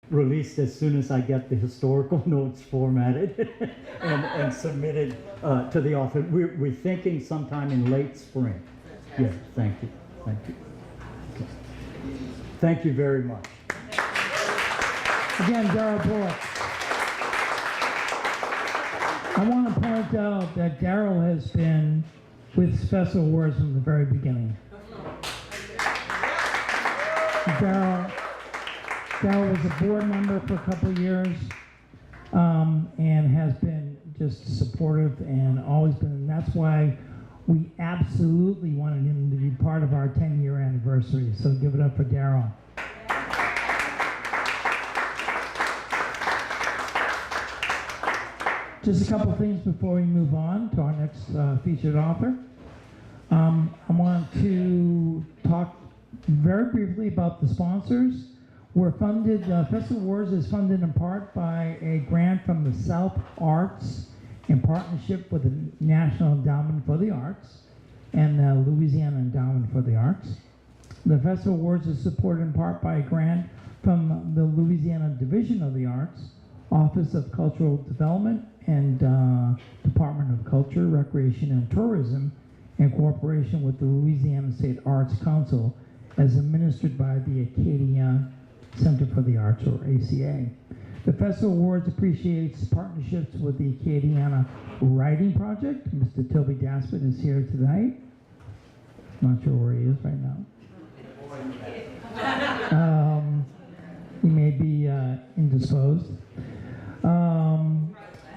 released as soon as I get the historical notes formatted and submitted to the author. We're thinking sometime in late spring. Yeah, thank you. Thank you. Okay. Thank you very much. Again, Darrell Bullock. I want to point out that Darrell has been with Special Awards from the very beginning. Darrell was a board member for a couple of years and has been just supportive and always been, and that's why we absolutely wanted him to be part of our 10-year anniversary. So give it up for Darrell. Just a couple things before we move on to our next featured author. I want to talk very briefly about the sponsors. We're funded, Festival Awards is funded in part by a grant from the South Arts in partnership with the National Endowment for the Arts and the Louisiana Endowment for the Arts. The Festival Awards is supported in part by a grant from the Louisiana Division of the Arts, Office of Cultural Development, and Department of Culture, Recreation, and Tourism in cooperation with the Louisiana State Arts Council as administered by the Acadia Center for the Arts, or ACA. The Festival Awards appreciates partnerships with the Acadiana Writing Project. Mr. Toby Daspit is here tonight. Not sure where he is right now. He may be indisposed.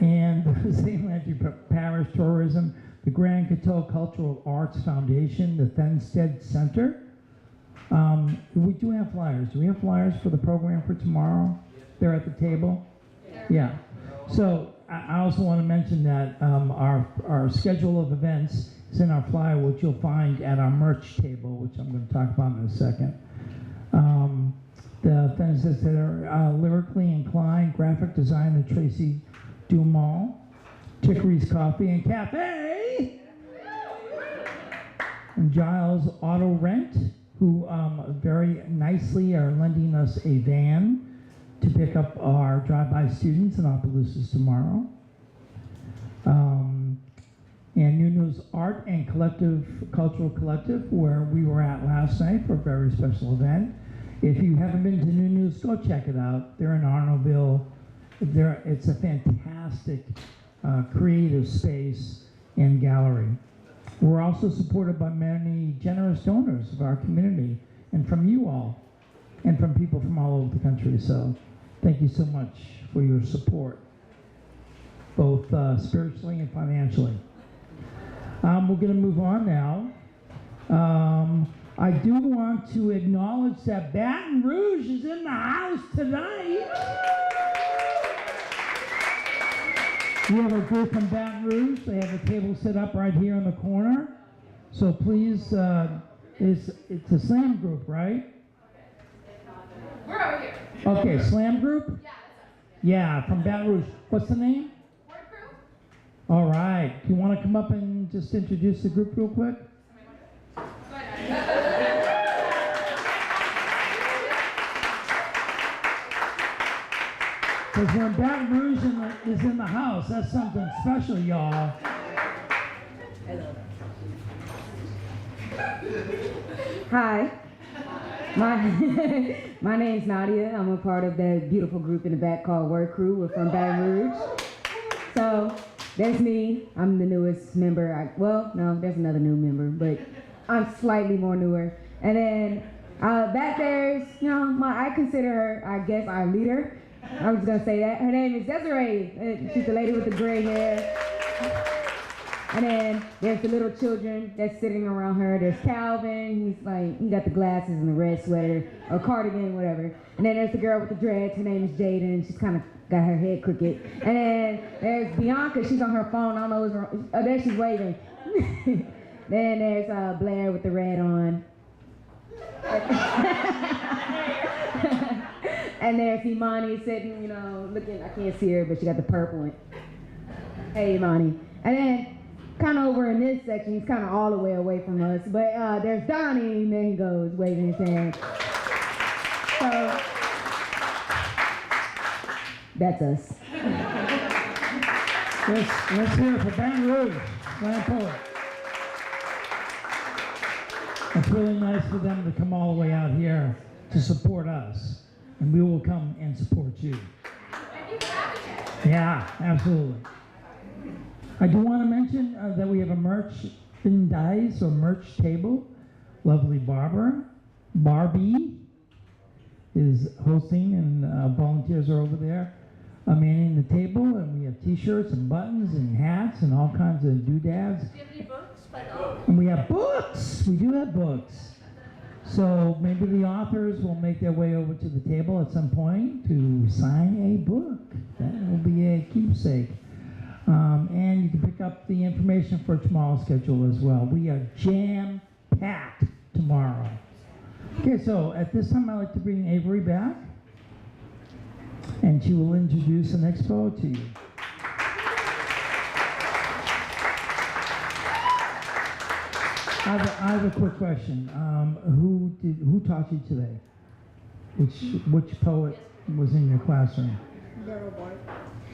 And the St. Landry Parish Tourism, the Grand Coteau Cultural Arts Foundation, the Fenstead Center. We do have flyers. Do we have flyers for the program for tomorrow? They're at the table? Yeah. So I also want to mention that our schedule of events is in our flyer, which you'll find at our merch table, which I'm going to talk about in a second. The Fenstead Center, Lyrically Inclined, graphic designer Tracy Dumal, Chicory's Coffee and Cafe, and Giles Auto Rent, who very nicely are lending us a van to pick up our drive-by students in Opelousas tomorrow. And Nunu's Art and Cultural Collective, where we were at last night for a very special event. If you haven't been to Nunu's, go check it out. They're in Arnoldville. It's a fantastic creative space and gallery. We're also supported by many generous donors of our community and from you all and from people from all over the country. So thank you so much for your support, both spiritually and financially. We're going to move on now. I do want to acknowledge that Baton Rouge is in the house tonight. We have a group from Baton Rouge. They have a table set up right here in the corner. So please, it's a slam group, right? We're over here. Okay, slam group? Yeah, from Baton Rouge. What's the name? Word Crew? All right. Do you want to come up and just introduce the group real quick? Because when Baton Rouge is in the house, that's something special, y'all. Hi, my name's Nadia. I'm a part of that beautiful group in the back called Word Crew. We're from Baton Rouge. So there's me. I'm the newest member. Well, no, there's another new member, but I'm slightly more newer. And then back there's, I consider her, I guess, our leader. I was gonna say that. Her name is Desiree. She's the lady with the gray hair. And then there's the little children that's sitting around her. There's Calvin. He got the glasses and the red sweater or cardigan, whatever. And then there's the girl with the dreads. Her name is Jaden. She's kind of got her head crooked. And then there's Bianca. She's on her phone. I don't know what's wrong. Oh, there she's waving. Then there's Blair with the red on. And there's Imani sitting, looking. I can't see her, but she got the purple one. Hey, Imani. And then kind of over in this section, he's kind of all the way away from us. But there's Donnie, and there he goes, waving his hand. So That's us. Let's hear it for Baton Rouge, Slam Poet. It's really nice for them to come all the way out here to support us, and we will come and support you. Yeah, absolutely. I do want to mention that we have a merchandise or merch table. Lovely Barbie is hosting, and volunteers are over there manning the table, and we have t-shirts and buttons and hats and all kinds of doodads. Do you have any books by the And we have books. We do have books. So maybe the authors will make their way over to the table at some point to sign a book. That will be a keepsake. And you can pick up the information for tomorrow's schedule as well. We are jam-packed tomorrow. Okay, so at this time I'd like to bring Avery back, and she will introduce the next poet to you. I have a quick question. Who taught you today? Which poet was in your classroom? Daryl Boyd.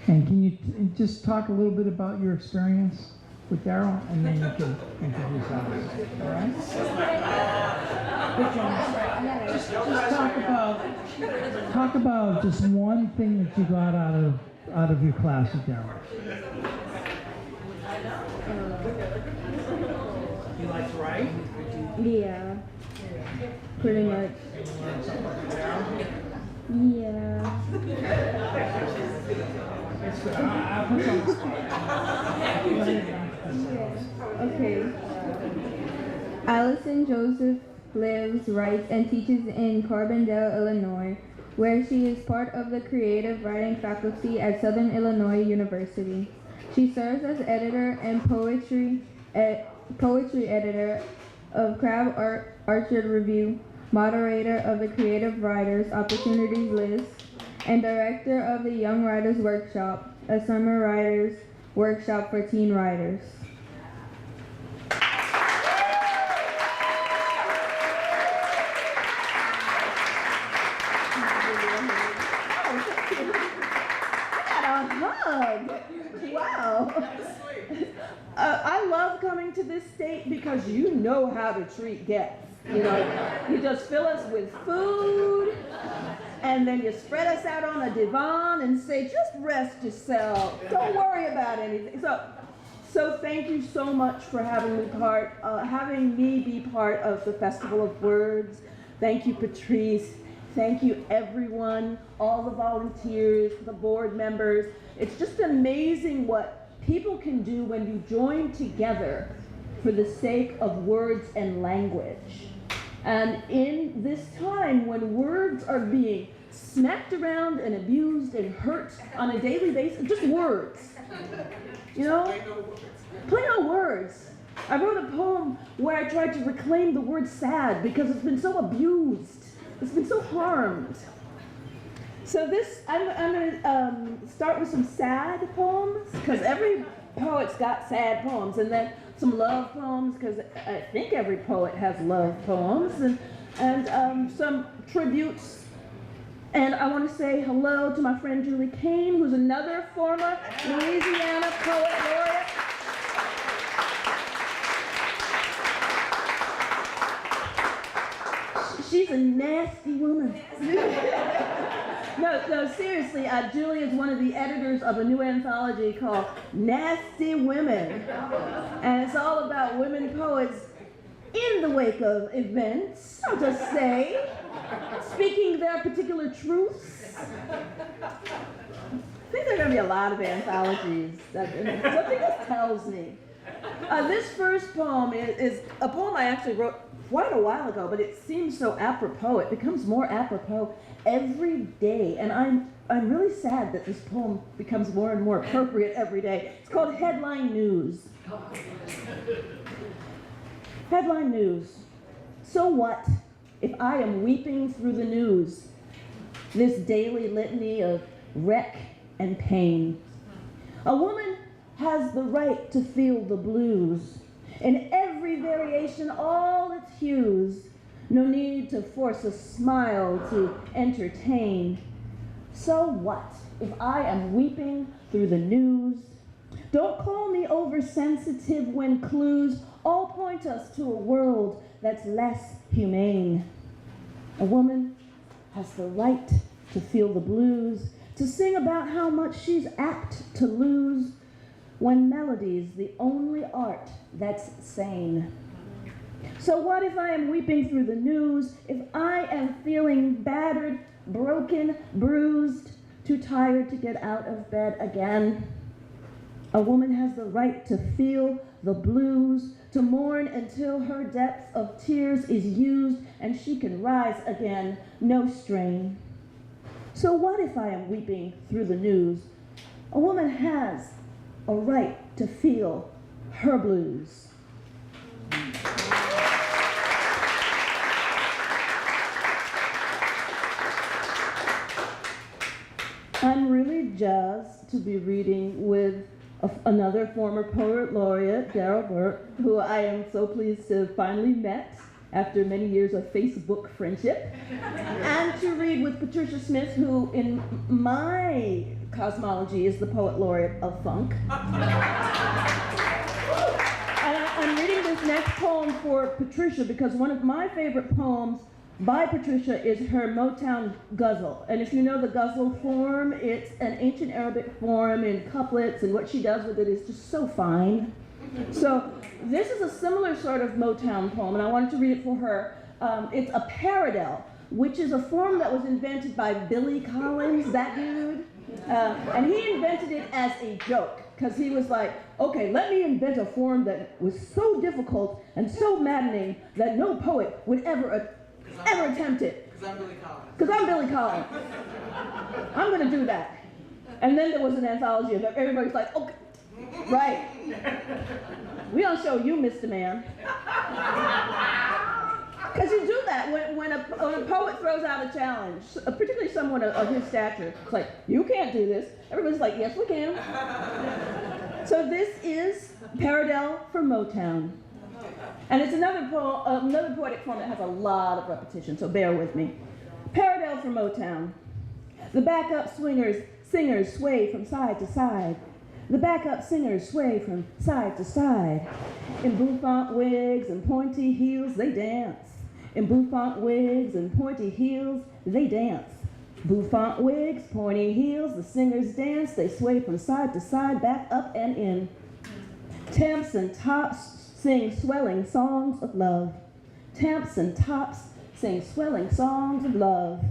And can you just talk a little bit about your experience with Daryl, and then you can introduce others. All right? Good job. Just talk about just one thing that you got out of your class with Daryl. You like to write? Yeah. Pretty much. Yeah. I'll put you on the spot. Okay. Allison Joseph lives, writes, and teaches in Carbondale, Illinois, where she is part of the creative writing faculty at Southern Illinois University. She serves as editor and poetry editor of Crab Orchard Review, moderator of the Creative Writers Opportunities List, and director of the Young Writers Workshop, a summer writers workshop for teen writers. Wow. I love coming to this state because you know how to treat guests. You know, you just fill us with food, and then you spread us out on a divan and say, just rest yourself. Don't worry about anything. So thank you so much for having me be part of the Festival of Words. Thank you, Patrice. Thank you, everyone, all the volunteers, the board members. It's just amazing what people can do when you join together for the sake of words and language. And in this time when words are being smacked around and abused and hurt on a daily basis, just words, you know? Plain old words. I wrote a poem where I tried to reclaim the word sad because it's been so abused. It's been so harmed. So I'm going to start with some sad poems, because every poet's got sad poems, and then some love poems, because I think every poet has love poems, and some tributes. And I want to say hello to my friend Julie Kane, who's another former Louisiana poet laureate. She's a nasty woman. No, seriously, Julie is one of the editors of a new anthology called Nasty Women. And it's all about women poets in the wake of events, I'll just say, speaking their particular truths. I think there are going to be a lot of anthologies. Something just tells me. This first poem is a poem I actually wrote quite a while ago, but it seems so apropos. It becomes more apropos every day, and I'm really sad that this poem becomes more and more appropriate every day. It's called Headline News. Headline News. So what if I am weeping through the news, this daily litany of wreck and pain? A woman has the right to feel the blues in every variation, all its hues. No need to force a smile to entertain. So what if I am weeping through the news? Don't call me oversensitive when clues all point us to a world that's less humane. A woman has the right to feel the blues, to sing about how much she's apt to lose, when melody's the only art that's sane. So what if I am weeping through the news, if I am feeling battered, broken, bruised, too tired to get out of bed again? A woman has the right to feel the blues, to mourn until her depth of tears is used and she can rise again, no strain. So what if I am weeping through the news? A woman has a right to feel her blues. I'm really jazzed to be reading with another former poet laureate, Daryl Burke, who I am so pleased to have finally met after many years of Facebook friendship, and to read with Patricia Smith, who in my cosmology is the poet laureate of funk. And I'm reading this next poem for Patricia because one of my favorite poems by Patricia is her Motown ghazal. And if you know the ghazal form, it's an ancient Arabic form in couplets, and what she does with it is just so fine. So this is a similar sort of Motown poem, and I wanted to read it for her. It's a paradiddle, which is a form that was invented by Billy Collins, that dude. And he invented it as a joke, because he was like, okay, let me invent a form that was so difficult and so maddening that no poet would ever attempt it. Because I'm Billy Collins. Because I'm Billy Collins. I'm going to do that. And then there was an anthology of everybody's like, okay, right. We don't show you, Mr. Man. Because you do that when a poet throws out a challenge, particularly someone of his stature. It's like, you can't do this. Everybody's like, yes, we can. So this is Paradiddle for Motown. And it's another poetic form that has a lot of repetition, so bear with me. Paradiddle for Motown. The backup singers sway from side to side. The backup singers sway from side to side. In bouffant wigs and pointy heels, they dance. In bouffant wigs and pointy heels, they dance. Bouffant wigs, pointy heels, the singers dance. They sway from side to side, back up and in. Temps and tops sing swelling songs of love. Temps and tops sing swelling songs of love.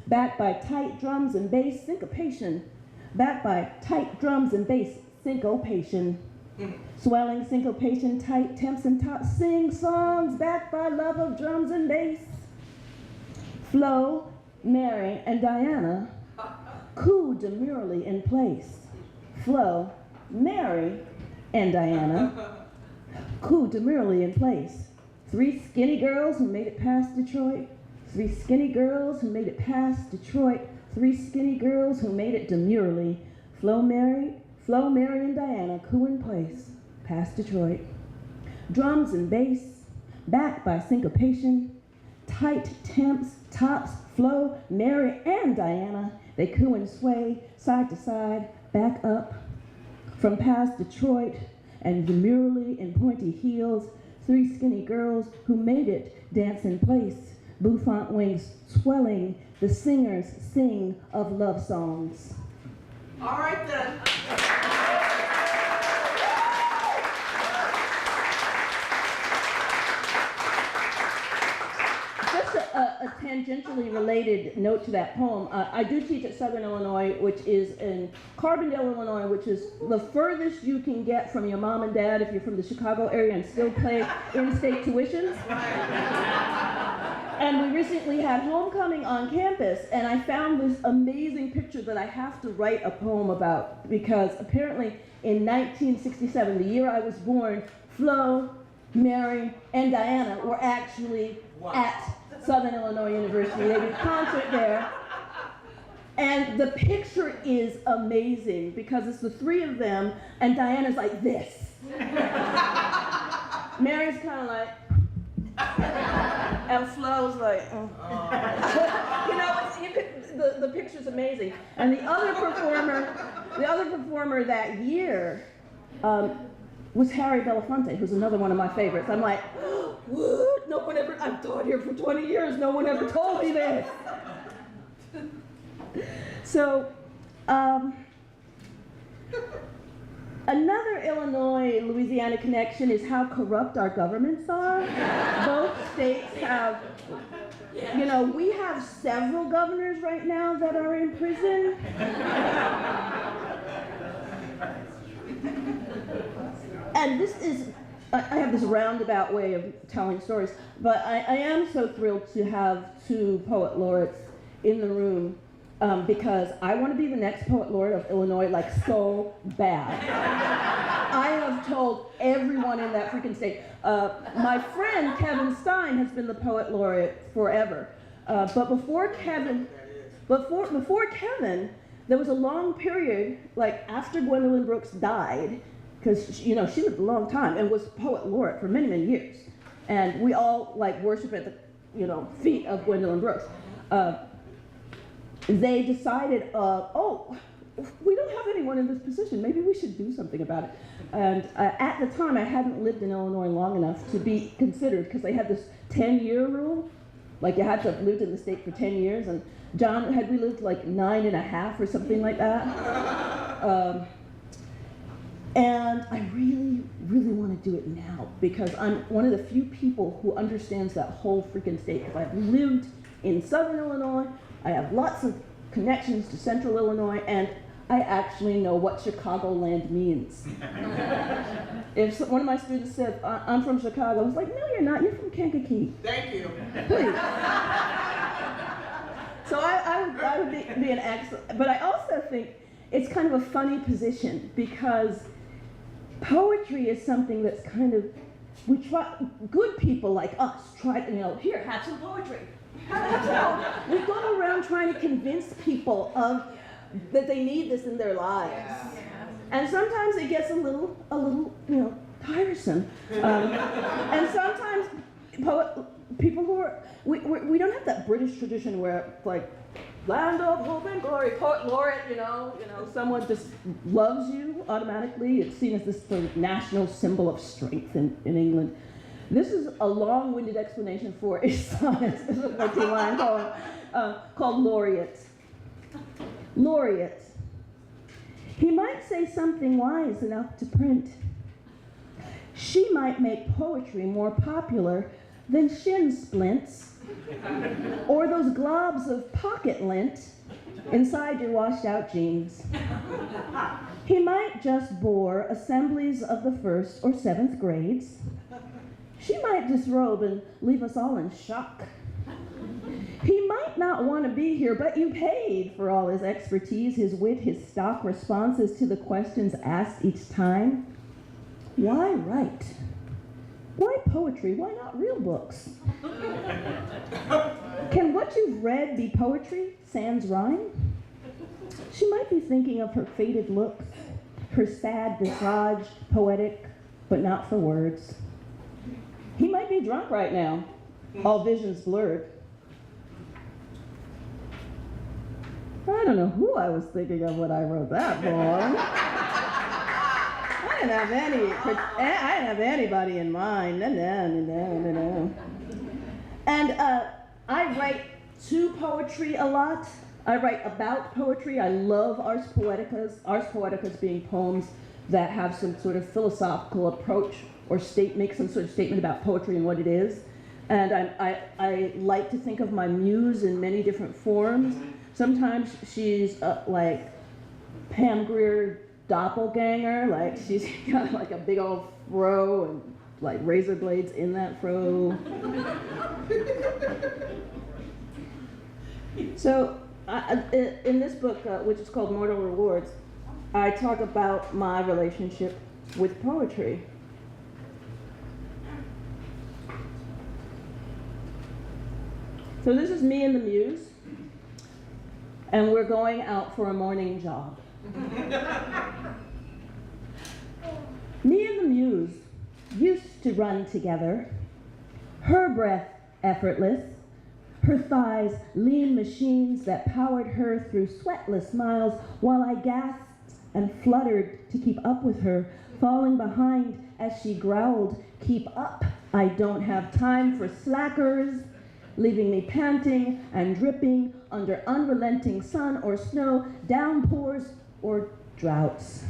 Backed by tight drums and bass syncopation. Backed by tight drums and bass syncopation. Swelling syncopation, tight temps and tops sing songs backed by love of drums and bass. Flo, Mary, and Diana coo demurely in place. Flo, Mary, and Diana coo demurely in place. Three skinny girls who made it past Detroit. Three skinny girls who made it past Detroit. Three skinny girls who made it demurely. Flo, Mary, and Diana coo in place past Detroit. Drums and bass, backed by syncopation. Tight temps, tops, Flo, Mary, and Diana. They coo and sway side to side, back up. From past Detroit and demurely in pointy heels, three skinny girls who made it dance in place. Bouffant wings swelling, the singers sing of love songs. All right then. Just a tangentially related note to that poem. I do teach at Southern Illinois, which is in Carbondale, Illinois, which is the furthest you can get from your mom and dad if you're from the Chicago area and still pay in-state tuitions. And we recently had homecoming on campus, and I found this amazing picture that I have to write a poem about, because apparently in 1967, the year I was born, Flo, Mary, and Diana were actually at Southern Illinois University. They did a concert there. And the picture is amazing because it's the three of them, and Diana's like this. Mary's kind of like, and Flo's like, You know, the picture's amazing. And the other performer that year was Harry Belafonte, who's another one of my favorites. I'm like, what? No one ever, I've taught here for 20 years, no one ever told me this. So, another Illinois-Louisiana connection is how corrupt our governments are. Both states have, you know, we have several governors right now that are in prison. And this is, I have this roundabout way of telling stories, but I am so thrilled to have two poet laureates in the room because I want to be the next poet laureate of Illinois, like, so bad. I have told everyone in that freaking state. My friend Kevin Stein has been the poet laureate forever. But before Kevin, there was a long period, like after Gwendolyn Brooks died, because you know she lived a long time and was poet laureate for many, many years, and we all like worship at the feet of Gwendolyn Brooks. They decided, oh, we don't have anyone in this position. Maybe we should do something about it. And at the time, I hadn't lived in Illinois long enough to be considered because they had this 10-year rule. Like you had to have lived in the state for 10 years. And John, had we lived like 9.5 or something like that? And I really, really want to do it now because I'm one of the few people who understands that whole freaking state. Because I've lived in Southern Illinois, I have lots of connections to Central Illinois, and I actually know what Chicagoland means. If one of my students said, I'm from Chicago, I was like, no, you're not, you're from Kankakee. Thank you. Please. So I would be an excellent, but I also think it's kind of a funny position because poetry is something that's kind of, we try, good people like us try, here, have some poetry. We go around trying to convince people that they need this in their lives. And sometimes it gets a little, tiresome. And sometimes people who are, we don't have that British tradition where it's like, land of hope and glory, poet laureate, someone just loves you automatically. It's seen as this sort of national symbol of strength in England. This is a long-winded explanation for a sonnet, this is a 14-line poem called Laureate. Laureate. He might say something wise enough to print. She might make poetry more popular than shin splints or those globs of pocket lint inside your washed-out jeans. He might just bore assemblies of the 1st or 7th grades. She might disrobe and leave us all in shock. He might not want to be here, but you paid for all his expertise, his wit, his stock responses to the questions asked each time. Why write? Why poetry? Why not real books? Can what you've read be poetry, sans rhyme? She might be thinking of her faded looks, her sad visage, poetic, but not for words. He might be drunk right now, all visions blurred. I don't know who I was thinking of when I wrote that poem. I didn't have anybody in mind. No. And I write to poetry a lot. I write about poetry. I love Ars Poeticas. Ars Poeticas being poems that have some sort of philosophical approach or make some sort of statement about poetry and what it is. And I like to think of my muse in many different forms. Sometimes she's like Pam Grier doppelganger, like she's got like a big old fro and like razor blades in that fro. So in this book, which is called Mortal Rewards, I talk about my relationship with poetry. So this is me and the muse, and we're going out for a morning jog. Me and the muse used to run together, her breath effortless, Her thighs, lean machines that powered her through sweatless miles, while I gasped and fluttered to keep up with her, falling behind as she growled, "Keep up, I don't have time for slackers," leaving me panting and dripping under unrelenting sun or snow, downpours or droughts.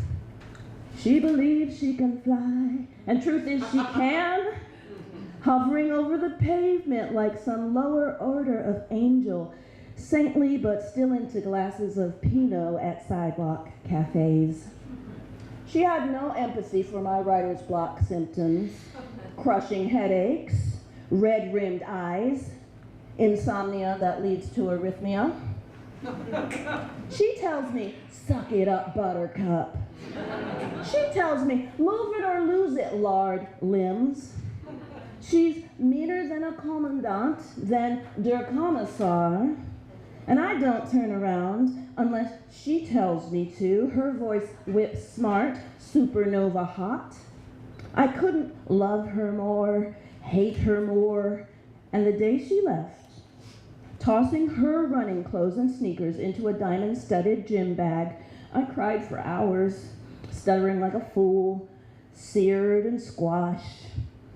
She believes she can fly, and truth is she can, hovering over the pavement like some lower order of angel, saintly but still into glasses of Pinot at sidewalk cafes. She had no empathy for my writer's block symptoms, crushing headaches, red-rimmed eyes, insomnia that leads to arrhythmia. She tells me, "Suck it up, buttercup." She tells me, "Move it or lose it, lard limbs." She's meaner than a commandant, than der Kommissar. And I don't turn around unless she tells me to. Her voice whips smart, supernova hot. I couldn't love her more, hate her more. And the day she left, tossing her running clothes and sneakers into a diamond-studded gym bag, I cried for hours, stuttering like a fool, seared and squashed,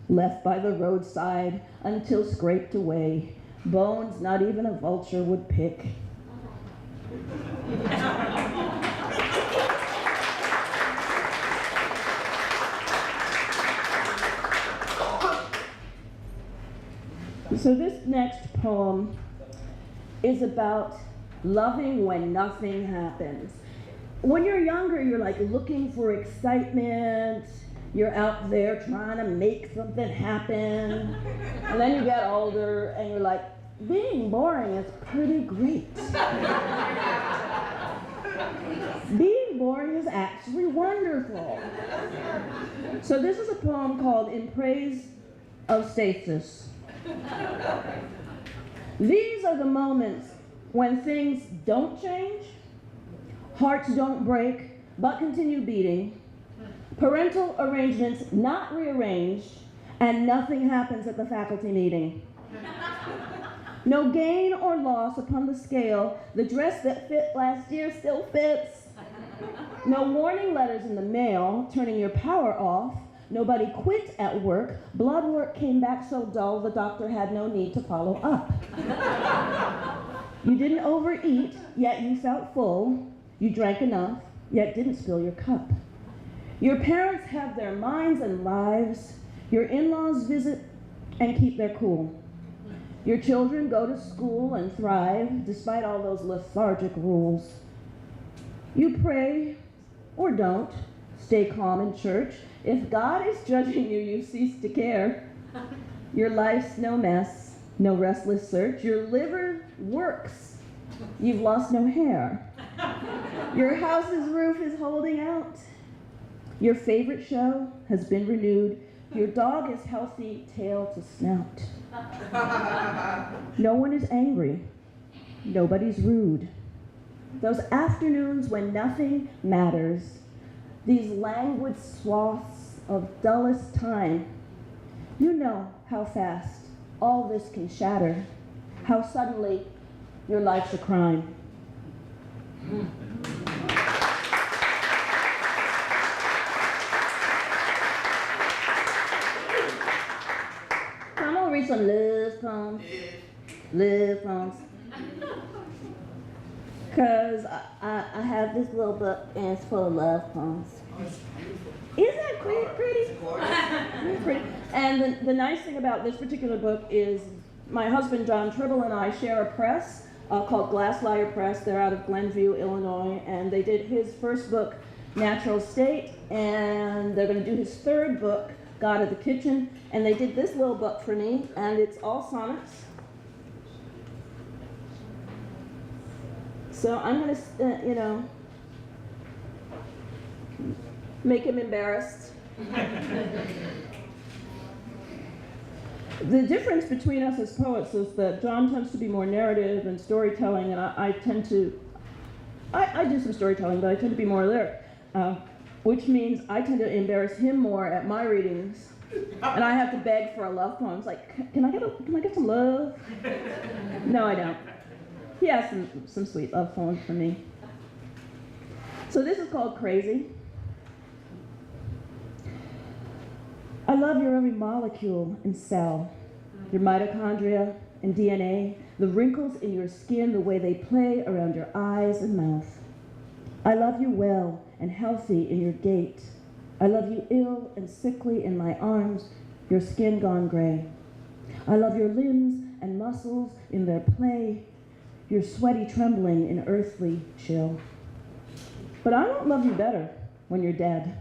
left by the roadside until scraped away, bones not even a vulture would pick. So this next poem is about loving when nothing happens. When you're younger, you're like looking for excitement. You're out there trying to make something happen. And then you get older and you're like, being boring is pretty great. Being boring is actually wonderful. So this is a poem called In Praise of Stasis. These are the moments when things don't change, hearts don't break, but continue beating, parental arrangements not rearranged, and nothing happens at the faculty meeting. No gain or loss upon the scale, the dress that fit last year still fits. No warning letters in the mail, turning your power off. Nobody quit at work. Blood work came back so dull the doctor had no need to follow up. You didn't overeat, yet you felt full. You drank enough, yet didn't spill your cup. Your parents have their minds and lives. Your in-laws visit and keep their cool. Your children go to school and thrive despite all those lethargic rules. You pray or don't, stay calm in church. If God is judging you, you cease to care. Your life's no mess, no restless search. Your liver works. You've lost no hair. Your house's roof is holding out. Your favorite show has been renewed. Your dog is healthy, tail to snout. No one is angry. Nobody's rude. Those afternoons when nothing matters, these languid swaths of dullest time, you know how fast all this can shatter, how suddenly your life's a crime. I'm gonna read some love poems. Love poems. Because I have this little book and it's full of love poems. Isn't that pretty? Pretty. And the nice thing about this particular book is my husband John Tribble and I share a press called Glassliar Press. They're out of Glenview, Illinois, and they did his first book, Natural State, and they're going to do his third book, God of the Kitchen, and they did this little book for me, and it's all sonnets. So I'm going to, make him embarrassed. The difference between us as poets is that John tends to be more narrative and storytelling, and I tend to, I do some storytelling, but I tend to be more lyric, which means I tend to embarrass him more at my readings And I have to beg for a love poem. It's like, can I get some love? No, I don't. He has some sweet love poems for me. So this is called Crazy. I love your every molecule and cell, your mitochondria and DNA, the wrinkles in your skin, the way they play around your eyes and mouth. I love you well and healthy in your gait. I love you ill and sickly in my arms, your skin gone gray. I love your limbs and muscles in their play, your sweaty trembling in earthly chill. But I won't love you better when you're dead.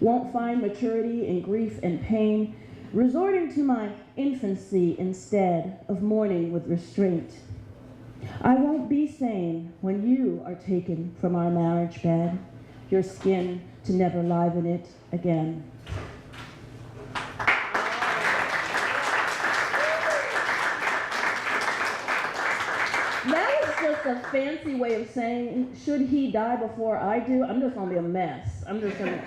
Won't find maturity in grief and pain, resorting to my infancy instead of mourning with restraint. I won't be sane when you are taken from our marriage bed, your skin to never liven it again. That was just a fancy way of saying, should he die before I do, I'm just gonna be a mess. I'm just gonna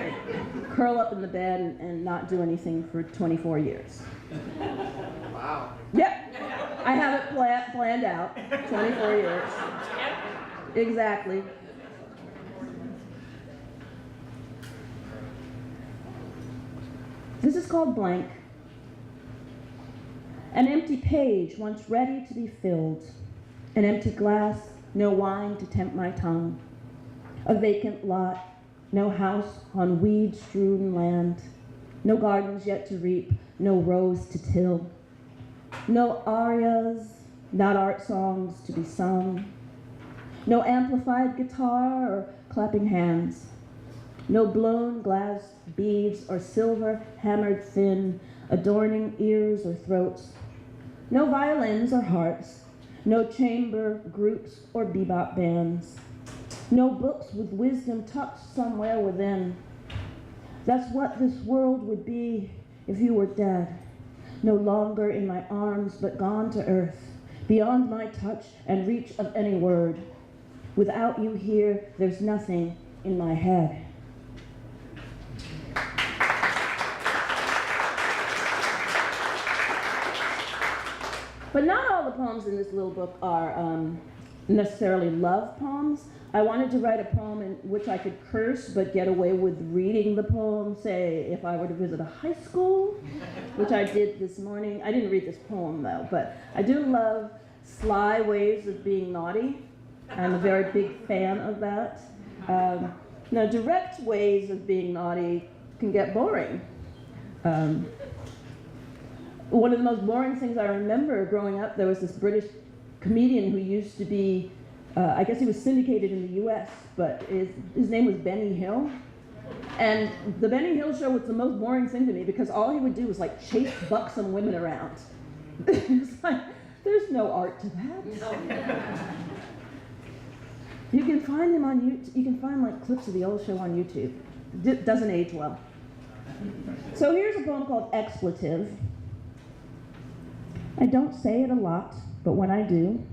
curl up in the bed and not do anything for 24 years. Wow. Yep, I have it planned out, 24 years. Exactly. This is called Blank. An empty page once ready to be filled. An empty glass, no wine to tempt my tongue. A vacant lot, no house on weed-strewn land. No gardens yet to reap, no rows to till. No arias, not art songs to be sung. No amplified guitar or clapping hands. No blown glass beads or silver hammered thin, adorning ears or throats. No violins or harps. No chamber groups or bebop bands. No books with wisdom tucked somewhere within. That's what this world would be if you were dead. No longer in my arms, but gone to earth, beyond my touch and reach of any word. Without you here, there's nothing in my head. But not all the poems in this little book are necessarily love poems. I wanted to write a poem in which I could curse but get away with reading the poem, say if I were to visit a high school, which I did this morning. I didn't read this poem though, but I do love sly ways of being naughty. I'm a very big fan of that. Now, direct ways of being naughty can get boring. One of the most boring things I remember growing up, there was this British comedian who used to be, I guess he was syndicated in the US, but his name was Benny Hill. And the Benny Hill show was the most boring thing to me because all he would do was like chase buxom women around. It's like, there's no art to that. You can find him on YouTube. You can find like clips of the old show on YouTube. It doesn't age well. So here's a poem called Expletive. I don't say it a lot, but when I do,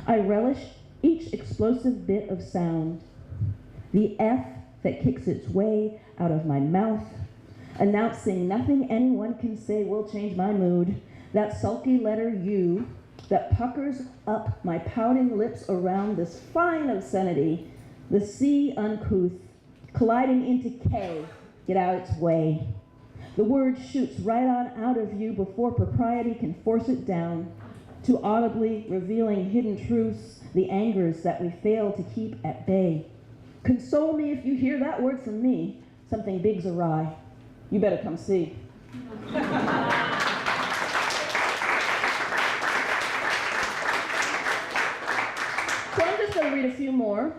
I relish each explosive bit of sound. The F that kicks its way out of my mouth, announcing nothing anyone can say will change my mood. That sulky letter U that puckers up my pouting lips around this fine obscenity. The C uncouth, colliding into K, get out its way. The word shoots right on out of you before propriety can force it down, too audibly revealing hidden truths, the angers that we fail to keep at bay. Console me if you hear that word from me. Something big's awry. You better come see. So I'm just going to read a few more.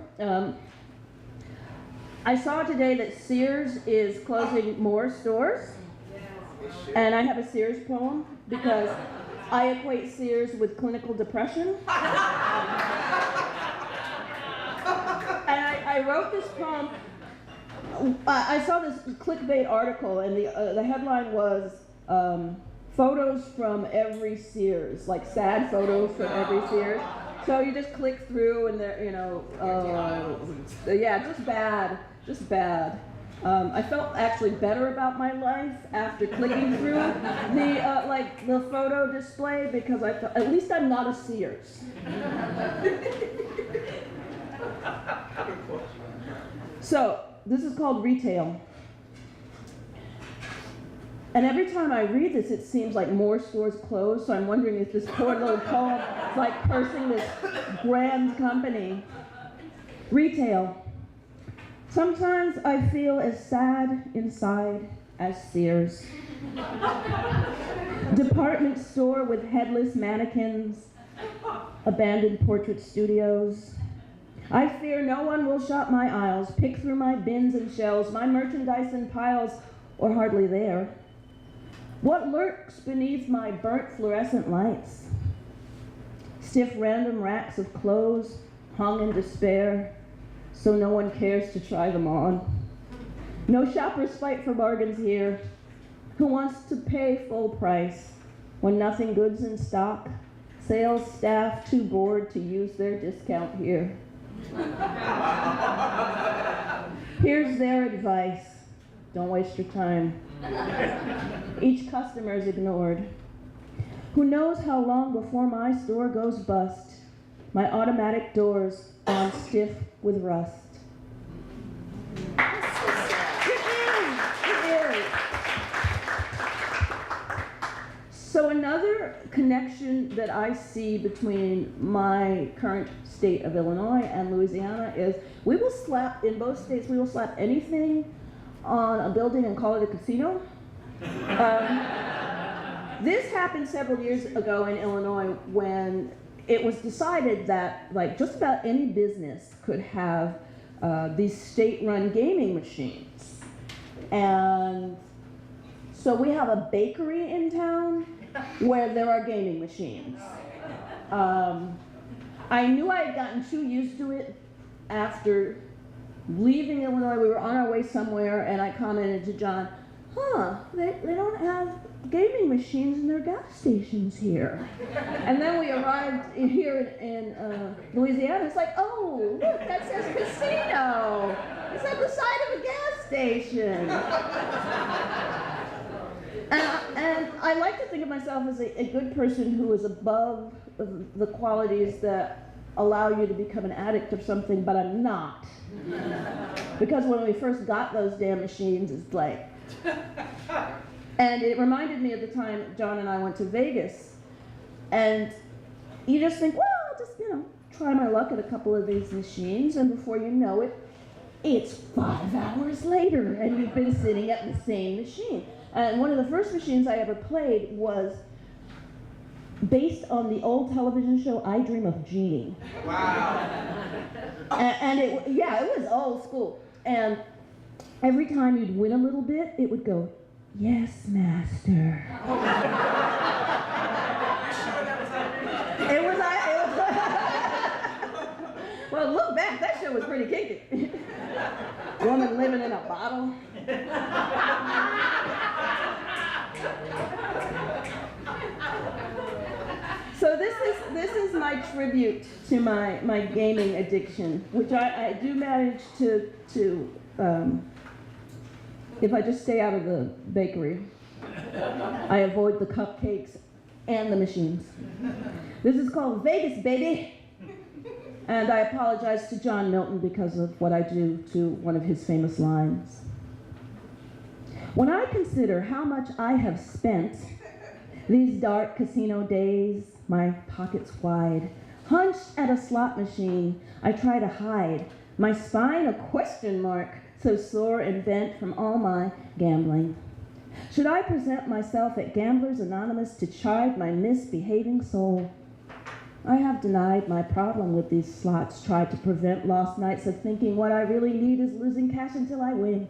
I saw today that Sears is closing more stores. And I have a Sears poem because I equate Sears with clinical depression. And I wrote this poem. I saw this clickbait article, and the headline was photos from every Sears, like sad photos from every Sears. So you just click through, and there, you know, yeah, just bad. I felt actually better about my life after clicking through the photo display because I thought, at least I'm not a Sears. So, this is called retail. And every time I read this, it seems like more stores close, so I'm wondering if this poor little poem is like cursing this grand company. Retail. Sometimes I feel as sad inside as Sears. Department store with headless mannequins, abandoned portrait studios. I fear no one will shop my aisles, pick through my bins and shelves, my merchandise in piles, or hardly there. What lurks beneath my burnt fluorescent lights? Stiff random racks of clothes hung in despair, so no one cares to try them on. No shoppers fight for bargains here. Who wants to pay full price when nothing good's in stock? Sales staff too bored to use their discount here. Here's their advice. Don't waste your time. Each customer is ignored. Who knows how long before my store goes bust? My automatic doors gone stiff with rust. It is. So another connection that I see between my current state of Illinois and Louisiana is we will slap, in both states, we will slap anything on a building and call it a casino. This happened several years ago in Illinois when it was decided that like just about any business could have these state-run gaming machines. And so we have a bakery in town where there are gaming machines. I knew I had gotten too used to it after leaving Illinois. We were on our way somewhere and I commented to John, they don't have gaming machines in their gas stations here. And then we arrived here in Louisiana. It's like, oh, look, that says casino. It's at the side of a gas station. And I like to think of myself as a good person who is above the qualities that allow you to become an addict of something, but I'm not. Because when we first got those damn machines, it's like, and it reminded me of the time John and I went to Vegas. And you just think, well, I'll just, try my luck at a couple of these machines, and before you know it, it's 5 hours later, and you've been sitting at the same machine. And one of the first machines I ever played was based on the old television show I Dream of Jeannie. Wow. And it was old school. And every time you'd win a little bit, it would go, yes, master. It was well, look back, that show was pretty kinky. Woman living in a bottle. So this is my tribute to my gaming addiction, which I do manage to if I just stay out of the bakery, I avoid the cupcakes and the machines. This is called Vegas, baby. And I apologize to John Milton because of what I do to one of his famous lines. When I consider how much I have spent these dark casino days, my pockets wide, hunched at a slot machine, I try to hide, my spine a question mark, so sore and bent from all my gambling. Should I present myself at Gamblers Anonymous to chide my misbehaving soul? I have denied my problem with these slots, tried to prevent lost nights of thinking what I really need is losing cash until I win.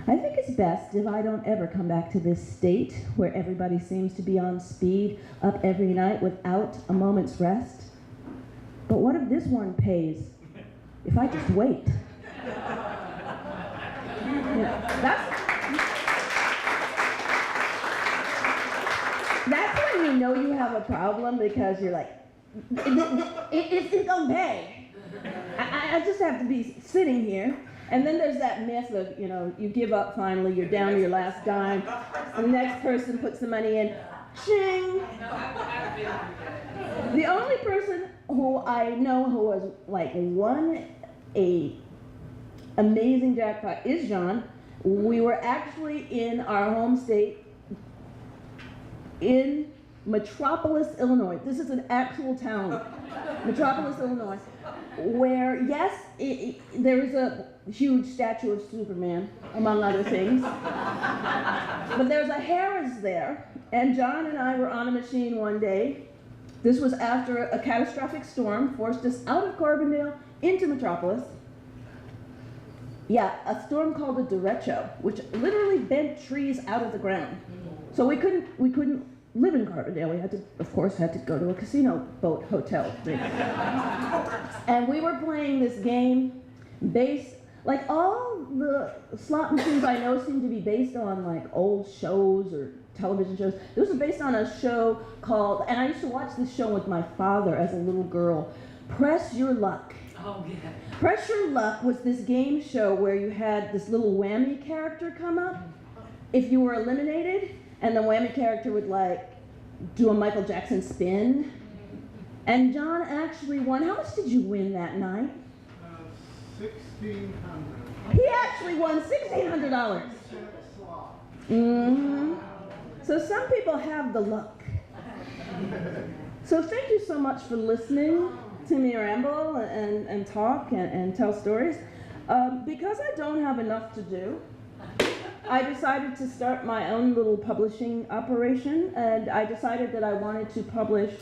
I think it's best if I don't ever come back to this state where everybody seems to be on speed, up every night without a moment's rest. But what if this one pays? If I just wait? That's when you know you have a problem, because you're like, it's gonna pay. I just have to be sitting here And then there's that myth of, you give up finally, you're down to your last dime, and the next person puts the money in, ching. The only person who I know who has like won a amazing jackpot is John. We were actually in our home state in Metropolis, Illinois. This is an actual town, Metropolis, Illinois, where, yes, there is a huge statue of Superman, among other things. But there's a Harrah's there, and John and I were on a machine one day. This was after a catastrophic storm forced us out of Carbondale into Metropolis. Yeah, a storm called a derecho, which literally bent trees out of the ground. So we couldn't live in Carbondale. We had to, of course, had to go to a casino boat hotel thing. And we were playing this game based, like all the slot machines I know seem to be based on like old shows or television shows. This was based on a show called, and I used to watch this show with my father as a little girl, Press Your Luck. Oh, yeah. Press Your Luck was this game show where you had this little whammy character come up if you were eliminated, and the whammy character would like do a Michael Jackson spin. And John actually won. How much did you win that night? $1,600. He actually won $1,600. Mm-hmm. So some people have the luck. So thank you so much for listening to me ramble and talk and tell stories. Because I don't have enough to do, I decided to start my own little publishing operation, and I decided that I wanted to publish,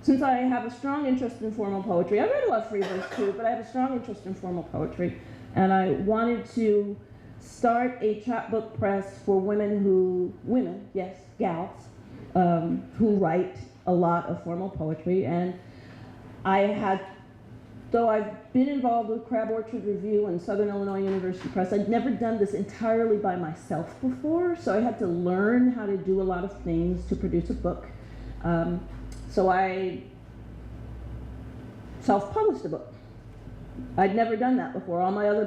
since I have a strong interest in formal poetry. I read a lot of free verse too, but I have a strong interest in formal poetry, and I wanted to start a chapbook press for women, yes, gals, who write a lot of formal poetry. And though I've been involved with Crab Orchard Review and Southern Illinois University Press, I'd never done this entirely by myself before, so I had to learn how to do a lot of things to produce a book. So I self-published a book. I'd never done that before. All my other